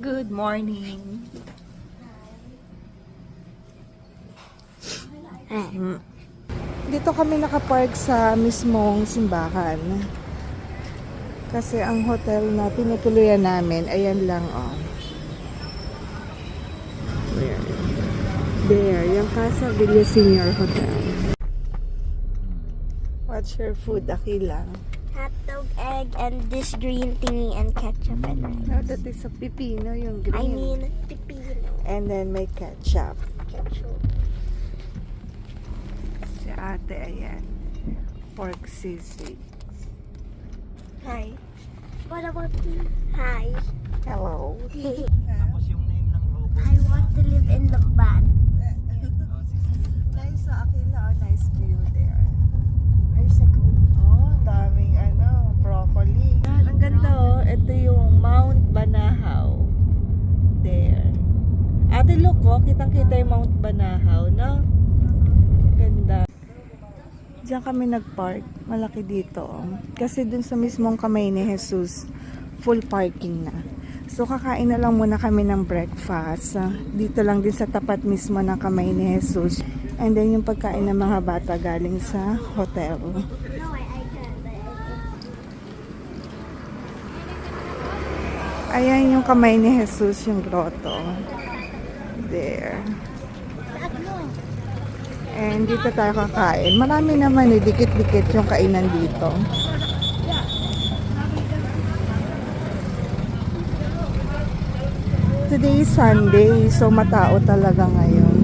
Good morning. Dito kami nakapark sa mismong simbahan. Kasi ang hotel na tinutuluyan namin, ayan lang oh. There, yung Casa Villa Senior Hotel. What's your food, Akila? Hotdog, egg, and this green thingy, and ketchup and rice. No, that is a pipino, yung green. I mean, pepino. And then may ketchup. Ketchup. Si ate, ayan. Pork sisig. Hi. What about me? Hi. Hello. I want to live in the van. Nice, Akila. Oh, nice view there. Where's the goat? Oh, daming broccoli. Ang ganda oh. Ito yung Mount Banahaw. There. Ate, look oh. Kitang-kita yung Mount Banahaw, no? Ganda. Diyan kami nagpark. Malaki dito oh. Kasi dun sa mismong kamay ni Jesus, full parking na. So kakain na lang muna kami ng breakfast. Dito lang din sa tapat mismo ng kamay ni Jesus. And then yung pagkain ng mga bata galing sa hotel. No, I can't. Ayan yung kamay ni Jesus, yung grotto. There. And dito tayo kakain. Marami naman dikit-dikit yung kainan dito. Today is Sunday, so matao talaga ngayon.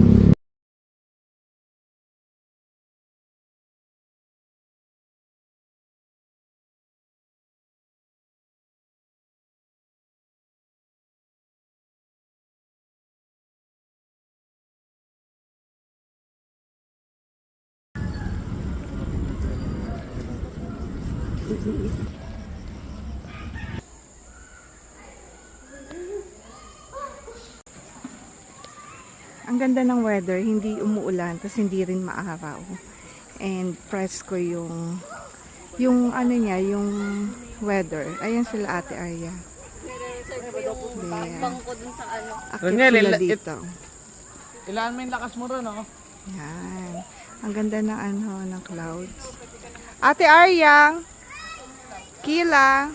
Ang ganda ng weather, hindi umuulan, tapos hindi rin maaraw. And presko yung ano niya, yung weather. Ayan sila Ate Arya. Bangko dun sa ano. Akit sila dito. Ilaan mo yung lakas mo ron, oh. Yan. Ang ganda ng ng clouds. Ate Arya! Kila!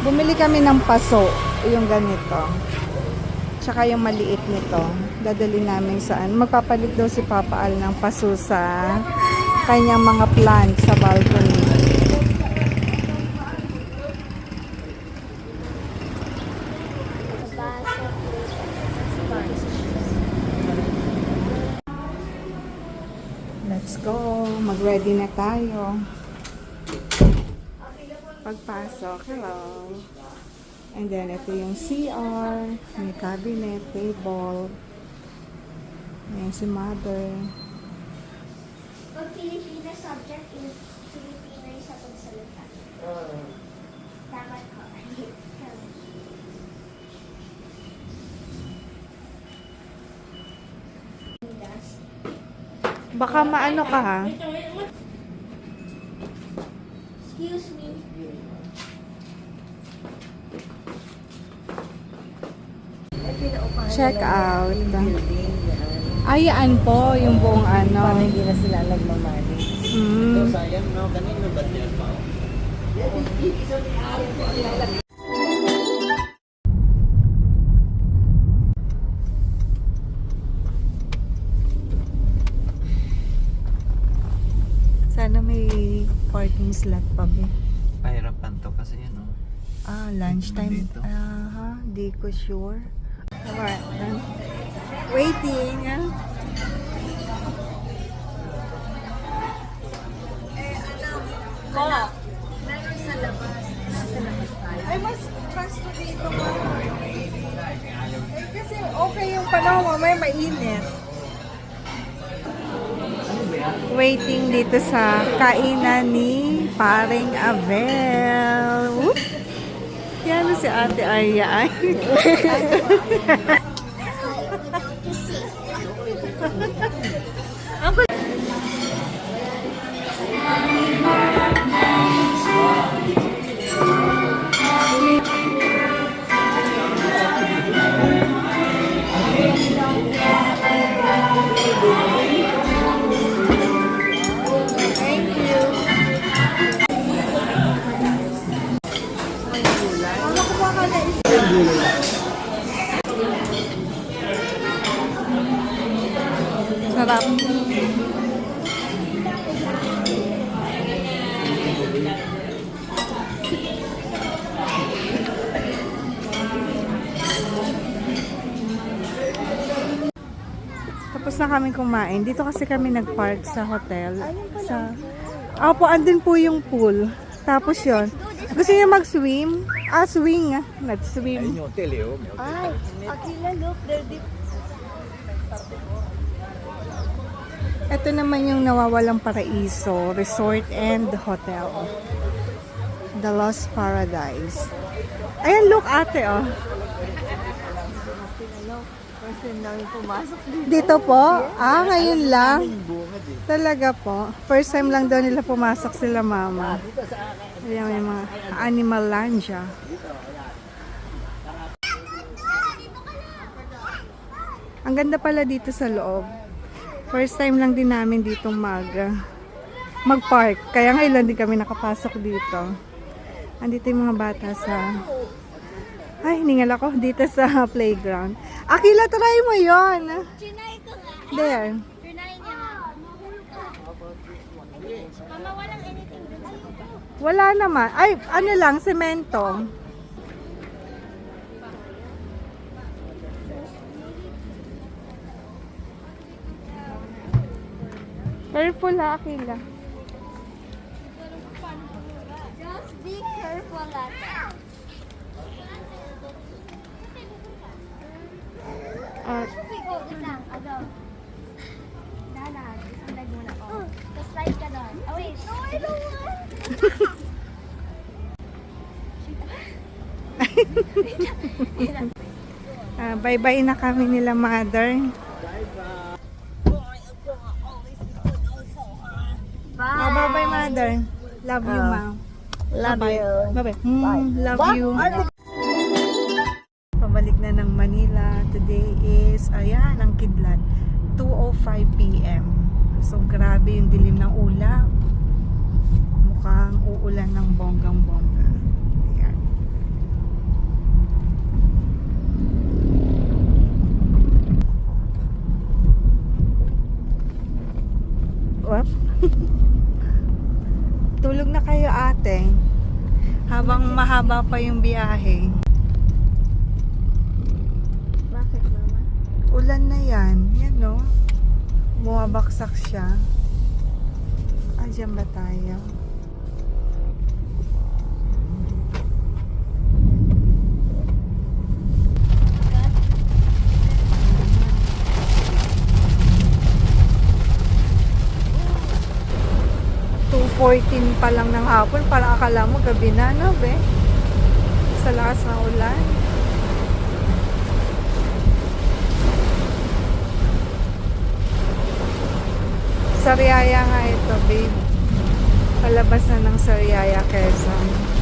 Bumili kami ng paso, yung ganito. Tsaka yung maliit nito. Dadali namin saan. Magpapalit daw si Papa Al ng paso sa kanyang mga plants sa balcony. Let's go. Mag-ready na tayo. Pagpasok, hello. And then, ito yung CR, may cabinet, table. Ayan si mother. Pag Filipino subject is Filipino yung sa pagsalita. Dapat ko. Baka maano ka ha? Excuse me. Check out. Ayaan po yung buong ano. Para hindi na sila nagmamali. Mm. Sayang, no? Kanino ba yan pa? Sana may parking slot pa ba? Pahirapan to kasi yan, no? Lunchtime. Dito. Di ko sure. Alright. Waiting. Meron sa labas. Nasa labas tayo. Ay, mas fasto dito mo. Kasi okay yung panahon, may mainit. Ano ba yan? Waiting dito sa kainan ni Paring Abel. Whoop! Yan si Ate Arya ay. Ako. Thank you. Ano ko ba ka sarap. Tapos na kami kumain. Dito kasi kami nag-park sa hotel. Opo, andun po yung pool. Tapos yon. Gusto niyo mag-swim? Swing. Not swim. Ay, Akila, look, they're deep. Ito naman yung Nawawalang Paraiso Resort and Hotel. The Lost Paradise. Ayan, look ate, oh. Dito po? Ngayon lang. Talaga po. First time lang daw nila pumasok sila mama. Ayan, yung mga animal landia. Ang ganda pala dito sa loob. First time lang din namin ditong mag-park. Kaya ngayon lang din kami nakapasok dito. Andito yung mga bata sa... Ay, hiningal ako dito sa playground. Akila, try mo yon. Trinay ko nga. There. Trinay niya. Mama, walang anything dun sa ito. Wala naman. Ay, ano lang, semento. Careful ha, Akila. Just be careful at that. Go, isang, Dahan, isang leg muna ko. Tapos slide ka doon. Oh, wait. No, I don't want. Bye-bye na kami nila, mother. Bye-bye, mother. Love you, ma. Love you. Bye-bye. Love you. Pabalik na ng Manila. Today is, ayan, ang kidlat. 2:05 p.m. So, grabe yung dilim ng ulap. Mukhang uulan ng bonggang-bongga. Ayan. Wap. Tulog na kayo, ate. Habang mahaba pa yung biyahe. Bakit, mama? Ulan na yan. Yan, no? Bumabaksak siya. Diyan ba tayo? $2:14 pa lang ng hapon. Parang akala mo gabi na, no, be? Sa lakas ng ulan. Sariaya nga ito, babe. Palabas na ng Sariaya, Quezon.